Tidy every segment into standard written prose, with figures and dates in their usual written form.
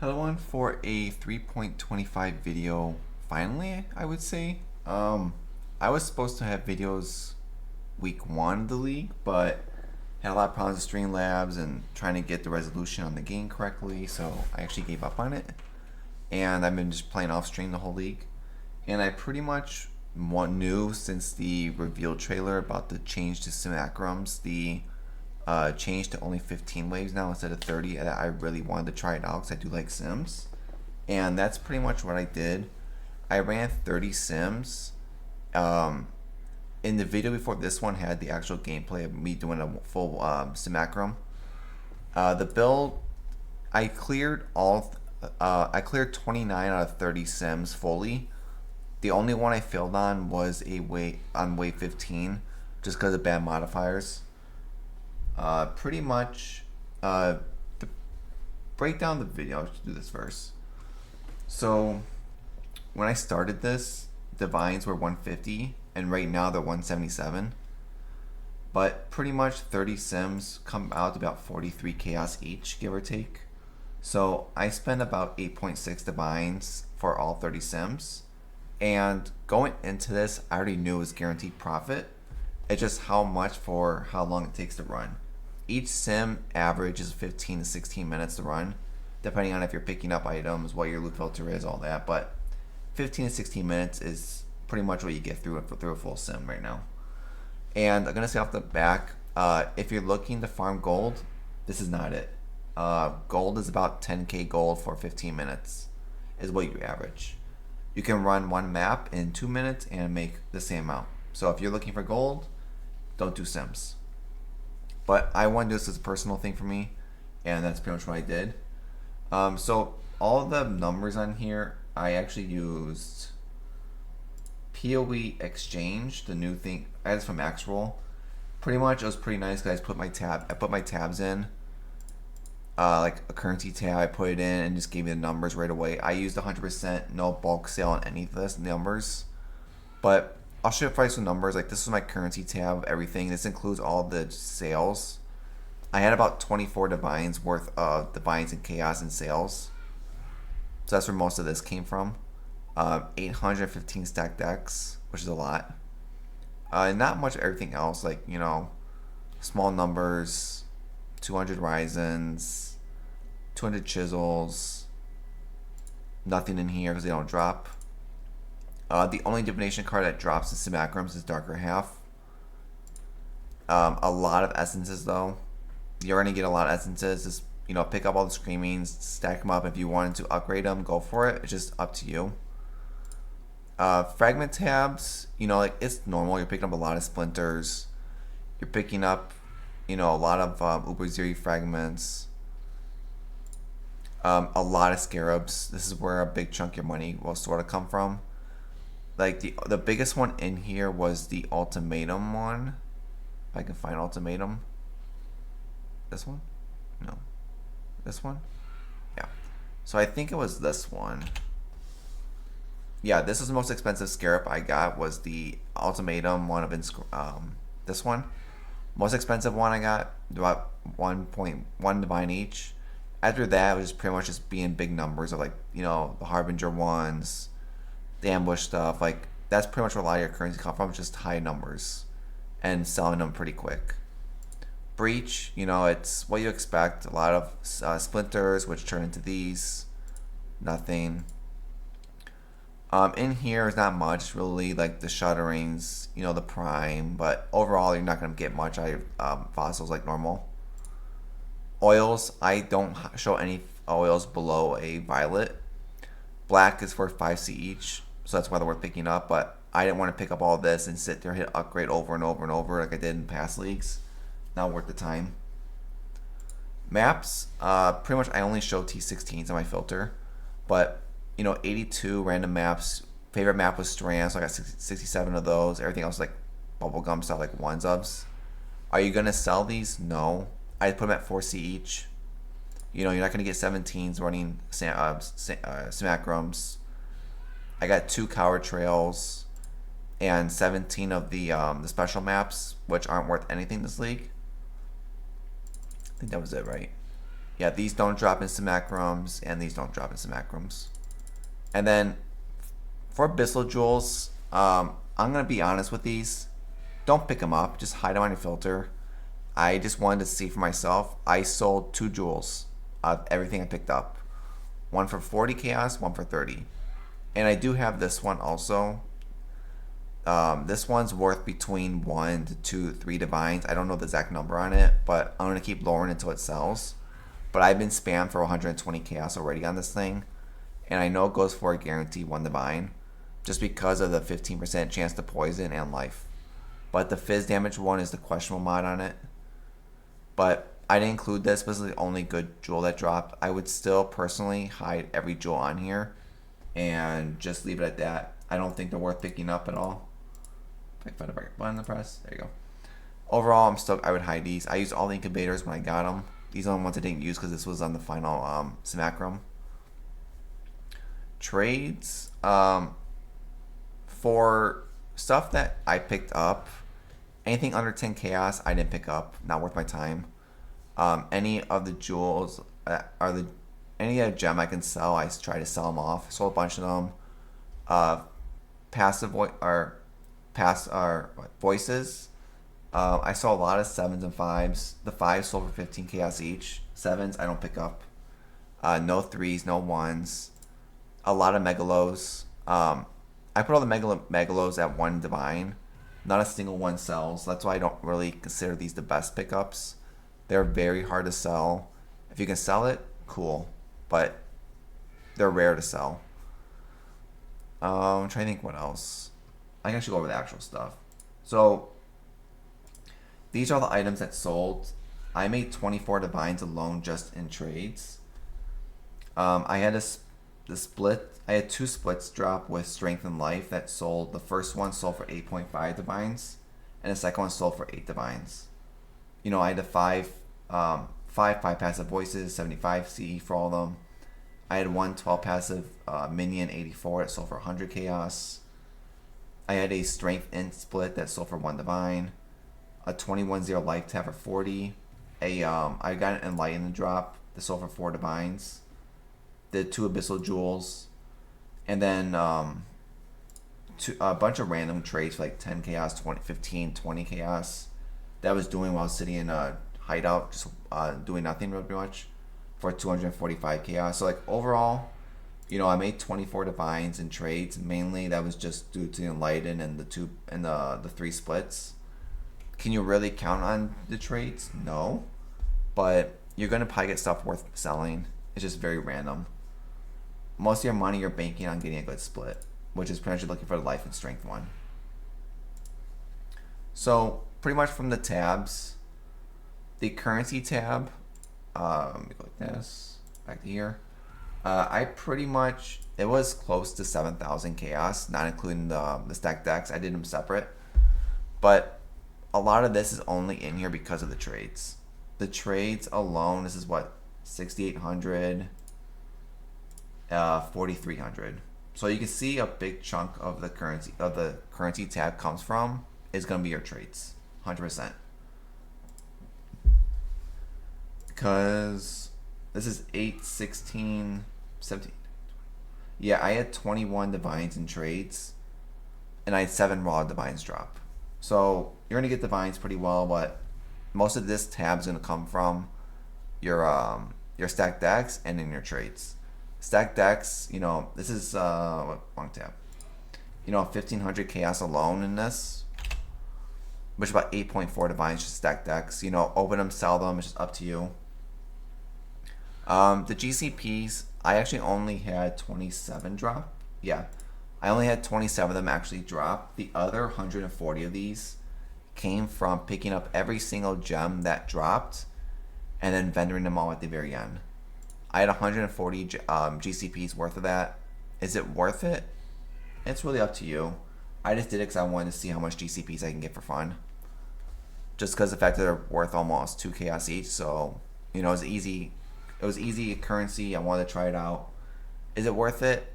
Hello everyone for a 3.25 video. Finally, I would say. I was supposed to have videos week one of the league, but had a lot of problems with Streamlabs and trying to get the resolution on the game correctly, so I actually gave up on it. And I've been just playing off stream the whole league. And I pretty much knew since the reveal trailer about the change to simulacrums, the change to only 15 waves now instead of 30. I really wanted to try it out because I do like sims, and that's pretty much what I did. I ran 30 sims. In the video before this one had the actual gameplay of me doing a full simulacrum. The build, I cleared all. I cleared 29 out of 30 sims fully. The only one I failed on was on wave 15, just because of bad modifiers. Pretty much, to break down the video, I'll just do this first. So, when I started this, divines were 150, and right now they're 177. But pretty much 30 sims come out to about 43 chaos each, give or take. So I spent about 8.6 divines for all 30 sims. And going into this, I already knew it was guaranteed profit. It's just how much for how long it takes to run. Each sim average is 15 to 16 minutes to run, depending on if you're picking up items, what your loot filter is, all that. But 15 to 16 minutes is pretty much what you get through a full sim right now. And I'm gonna say off the back, if you're looking to farm gold, this is not it. Gold is about 10k gold for 15 minutes, is what you average. You can run one map in 2 minutes and make the same amount. So if you're looking for gold, don't do sims. But I want to do this as a personal thing for me, and that's pretty much what I did. So all the numbers on here, I actually used POE Exchange, the new thing. I had this from Maxroll. Pretty much, it was pretty nice because I put my tabs in, like a currency tab. I put it in and just gave me the numbers right away. I used 100%, no bulk sale on any of this numbers, but I'll show you some numbers. Like, this is my currency tab, everything. This includes all the sales. I had about 24 divines worth of divines and chaos and sales. So that's where most of this came from. 815 stacked decks, which is a lot. Not much of everything else, like, small numbers, 200 Ryzens, 200 chisels. Nothing in here because they don't drop. The only divination card that drops in simulacrums is Darker Half. A lot of essences though. You're gonna get a lot of essences. Just pick up all the screamings, stack them up. If you wanted to upgrade them, go for it. It's just up to you. Fragment tabs, it's normal. You're picking up a lot of splinters. You're picking up, a lot of Uber Zeri fragments. A lot of scarabs. This is where a big chunk of your money will sort of come from. Like the biggest one in here was the ultimatum one. If I can find ultimatum. This one? No. This one? Yeah. So I think it was this one. Yeah, this is the most expensive scarab I got, was the ultimatum one of this one. Most expensive one I got, about 1.1 divine each. After that, it was pretty much just being big numbers of the Harbinger ones, the ambush stuff. Like, that's pretty much where a lot of your currency come from, just high numbers and selling them pretty quick. Breach, it's what you expect. A lot of splinters, which turn into these. Nothing. In here is not much really, like the shutterings, the prime, but overall you're not going to get much out of fossils like normal. Oils, I don't show any oils below a violet. Black is for 5C each, so that's why they're worth picking up, but I didn't want to pick up all this and sit there and hit upgrade over and over and over like I did in past leagues. Not worth the time. Maps, pretty much I only show T16s on my filter, but 82 random maps. Favorite map was Strand, so I got 67 of those. Everything else like bubblegum stuff, like ones ups. Are you gonna sell these? No. I put them at 4C each. You're not gonna get 17s running simulacrums. I got 2 coward trails and 17 of the special maps, which aren't worth anything this league. I think that was it, right? Yeah, these don't drop in simulacrums, and these don't drop in simulacrums. And then for Bissell Jewels, I'm gonna be honest with these. Don't pick them up. Just hide them on your filter. I just wanted to see for myself. I sold 2 jewels of everything I picked up. One for 40 chaos, one for 30. And I do have this one also. This one's worth between 1 to 2, 3 divines. I don't know the exact number on it, but I'm gonna keep lowering until it sells. But I've been spammed for 120 chaos already on this thing, and I know it goes for a guaranteed 1 divine, just because of the 15% chance to poison and life. But the fizz damage one is the questionable mod on it. But I didn't include this. This is the only good jewel that dropped. I would still personally hide every jewel on here and just leave it at that. I don't think they're worth picking up at all. If I find a right button to press, there you go. Overall, I would hide these. I used all the incubators when I got them. These are the ones I didn't use because this was on the final simulacrum. Trades. For stuff that I picked up, anything under 10 chaos, I didn't pick up. Not worth my time. Any of the jewels any gem I can sell, I try to sell them off. Sold a bunch of them. Voices. I saw a lot of 7s and 5s. The 5s sold for 15 chaos each. 7s I don't pick up. No 3s, no 1s. A lot of megalos. I put all the megalos at 1 divine. Not a single one sells. That's why I don't really consider these the best pickups. They're very hard to sell. If you can sell it, cool. But they're rare to sell. I'm trying to think what else. I can actually go over the actual stuff. So these are the items that sold. I made 24 divines alone just in trades. I had the split. I had 2 splits drop with strength and life that sold. The first one sold for 8.5 divines, and the second one sold for 8 divines. You know, I had a 5 passive voices, 75 CE for all of them. I had 1 12 passive minion 84 that sold for 100 chaos. I had a strength int split that sold for 1 divine. A 21-0 life tab for 40. I got an enlightened drop that sold for 4 divines. The 2 abyssal jewels. And then a bunch of random trades for like 10 chaos, 20, 15, 20 chaos. That I was doing while sitting in a hideout, just doing nothing really much, for 245 chaos. So like overall, you know, I made 24 divines in trades. Mainly that was just due to the enlighten and the 3 splits. Can you really count on the trades? No, but you're gonna probably get stuff worth selling. It's just very random. Most of your money you're banking on getting a good split, which is pretty much looking for the life and strength one. So pretty much from the tabs, the currency tab, let me go like this, back to here. I pretty much, it was close to 7,000 chaos, not including the stack decks. I did them separate, but a lot of this is only in here because of the trades. The trades alone, this is what, 6,800. 4,300. So you can see a big chunk of the currency tab comes from is gonna be your trades, 100%. Because this is 8, 16, 17. Yeah, I had 21 divines in trades, and I had 7 raw divines drop. So you're gonna get divines pretty well, but most of this tab is gonna come from your stack decks and in your trades. Stack decks, you know, this is wrong tab. You know, 1,500 chaos alone in this, which is about 8.4 divines just stack decks. You know, open them, sell them, it's just up to you. The GCPs, I actually only had 27 drop. Yeah, I only had 27 of them actually drop. The other 140 of these came from picking up every single gem that dropped and then vendoring them all at the very end. I had 140 GCPs worth of that. Is it worth it? It's really up to you. I just did it because I wanted to see how much GCPs I can get for fun. Just because the fact that they're worth almost 2 chaos each, so you know, it was easy currency. I wanted to try it out. Is it worth it?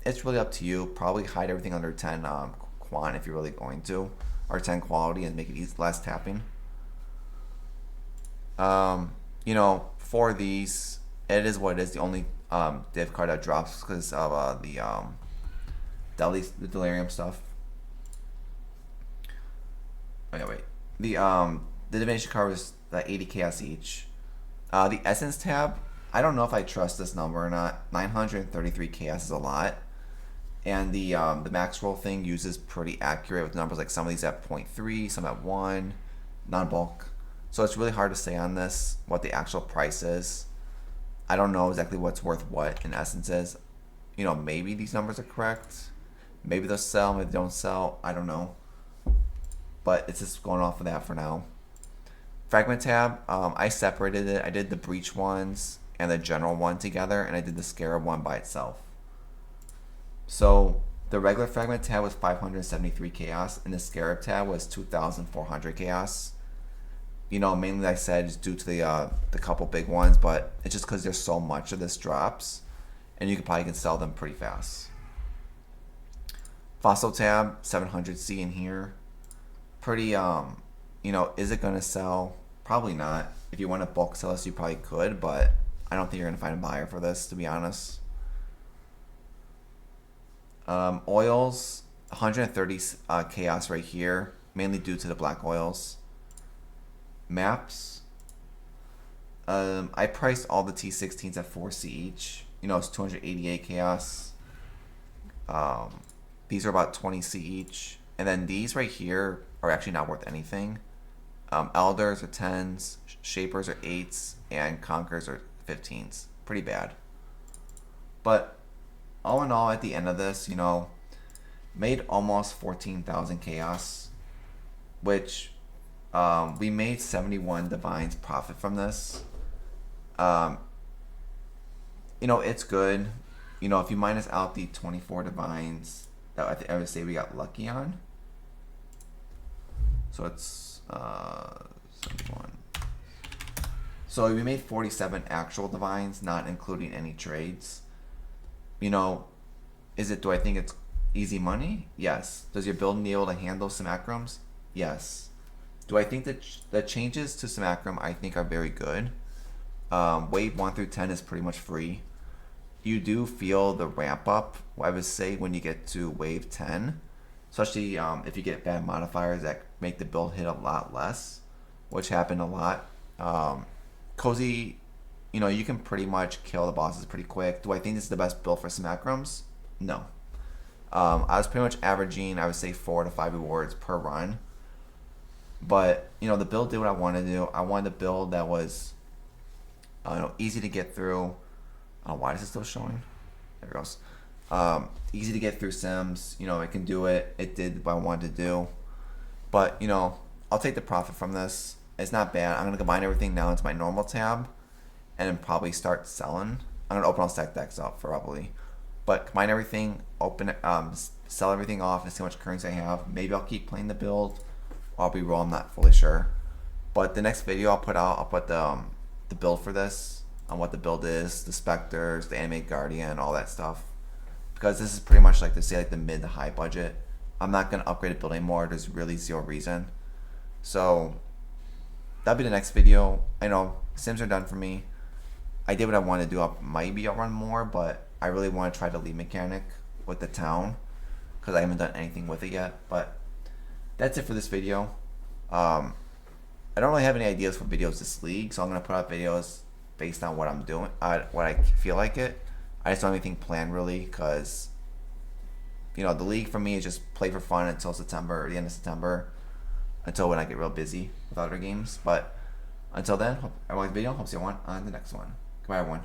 It's really up to you. Probably hide everything under 10 quant if you're really going to, or 10 quality, and make it less tapping. You know, for these, it is what it is. The only div card that drops because of the delirium stuff. Okay, wait. The divination card was 80 chaos each. The essence tab, I don't know if I trust this number or not. 933 chaos is a lot. And the max roll thing uses pretty accurate with numbers, like some of these at 0.3, some at 1, non-bulk. So it's really hard to say on this what the actual price is. I don't know exactly what's worth what in essence is. You know, maybe these numbers are correct. Maybe they'll sell, maybe they don't sell. I don't know. But it's just going off of that for now. Fragment tab, I separated it. I did the breach ones and the general one together, and I did the scarab one by itself. So the regular fragment tab was 573 chaos, and the scarab tab was 2,400 chaos. You know, mainly like I said is due to the couple big ones, but it's just because there's so much of this drops, and you can sell them pretty fast. Fossil tab, 700C in here. Pretty, you know, is it going to sell? Probably not. If you want to bulk sell this, you probably could, but I don't think you're going to find a buyer for this, to be honest. Oils, 130 chaos right here, mainly due to the black oils. Maps, I priced all the T16s at 4C each. You know, it's 288 chaos. These are about 20C each. And then these right here are actually not worth anything. Elders are 10s, Shapers are 8s, and Conquerors are 15s. Pretty bad. But all in all, at the end of this, you know, made almost 14,000 chaos, which we made 71 divines profit from this. You know, it's good. You know, if you minus out the 24 divines that I would say we got lucky on. So it's 71. So we made 47 actual divines, not including any trades. You know, do I think it's easy money? Yes. Does your build be able to handle simulacrums? Yes. Do I think that the changes to simulacrum I think are very good? Wave 1 through 10 is pretty much free. You do feel the ramp up, I would say, when you get to wave 10, especially if you get bad modifiers that make the build hit a lot less, which happened a lot. Cozy, you know, you can pretty much kill the bosses pretty quick. Do I think this is the best build for simulacrums? No. I was pretty much averaging, I would say, 4 to 5 rewards per run. But, you know, the build did what I wanted to do. I wanted a build that was, you know, easy to get through. I don't know why is it still showing. There it goes. Easy to get through sims. You know, it can do it. It did what I wanted to do. But, you know, I'll take the profit from this. It's not bad. I'm going to combine everything now into my normal tab and then probably start selling. I'm going to open all stack decks up probably. But combine everything, sell everything off and see how much currency I have. Maybe I'll keep playing the build. I'll be raw, I'm not fully sure. But the next video I'll put the build for this, on what the build is, the specters, the animate guardian, all that stuff. Because this is pretty much like the mid to high budget. I'm not gonna upgrade a build anymore. There's really zero reason. So that'll be the next video. I know sims are done for me. I did what I wanted to do. Maybe I'll run more, but I really want to try the lead mechanic with the town because I haven't done anything with it yet. But that's it for this video. I don't really have any ideas for videos this league, so I'm gonna put out videos based on what I'm doing, what I feel like it. I just don't have anything planned really, because you know the league for me is just play for fun until September or the end of September, until when I get real busy with other games. But until then, hope everyone liked the video. Hope to see you on the next one. Goodbye, everyone.